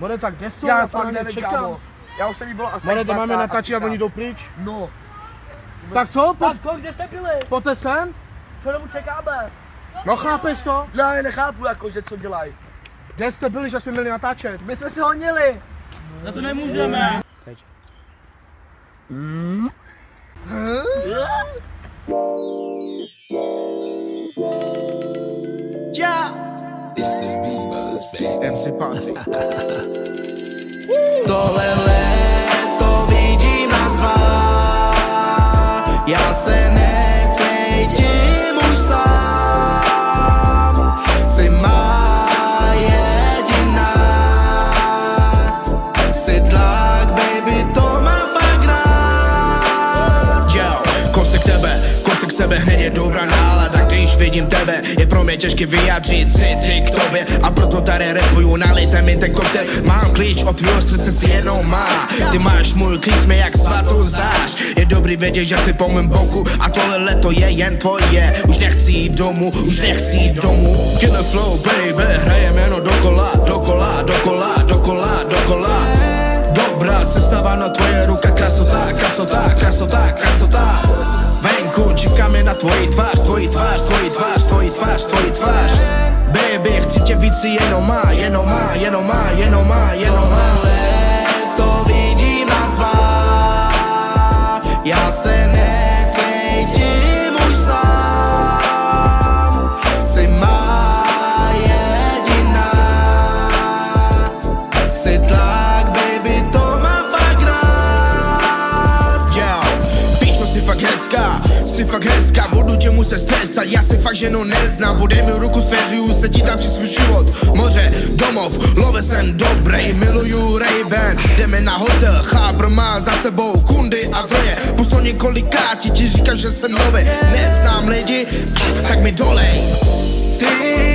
More, tak kde jsou? Já fakt nevím, kámo. Já už jsem jí volal asi More, to máme natačit a oni jdou pryč. No. Tak co? Tatko, kde jste byli? Pojďte sem? Co domů čekáme? No chápeš to? Ne, nechápu jakože co dělají. Kde jste byli, že jsme měli natáčet? My jsme si honili. Na to nemůžeme. Teď. MC Patrick. Tohle léto vidím nás dva. Já se necítím už sám. Jsi má jediná. Jsi tlak, baby, to mám fakt rád. Yo, kousek sebe, hned je dobrá nálada. Když vidím tebe, je pro mě těžké vyjádřit city k tobě. A proto tady rapuju, nalijte mi ten koktel. Mám klíč od tvýho srdce si jenom má. Ty máš můj klíč, jsme jak svatou zář. Je dobrý vědět, že jsi po mém boku. A tohle leto je jen tvoje. Už nechci jít domů, už nechci jít domů. Killer flow, baby, hrajem jenom dokola, dokola, dokola, dokola, dokola. Dobrá sestava, no tvoje ruka, krasota, krasota, krasota, krasota. Venku čekáme na tvoji tvář, tvoji tvář, tvoji tvář, tvoji tvář, tvoji tvář. Baby, chci tě víc si jenom má, jenom má, jenom má, jenom má, jenom má. Léto vidím nás dva. Já se necítím už sám. Jsi má jediná. Jsi tlak, baby, to mám fakt rád. Yo, píčo, jsi fakt hezká. Jsi fakt hezká, budu tě muset stresat. Já se fakt ženu neznám. Podej mi ruku, svěřuju se ti dám při svůj život. Moře, domov, love jsem dobrý. Miluju Ray-Ban, jdeme na hotel. Chábr má za sebou kundy a zdroje. Pusto několikrát ti říkám, že jsem nový. Neznám lidi, tak mi dolej. Ty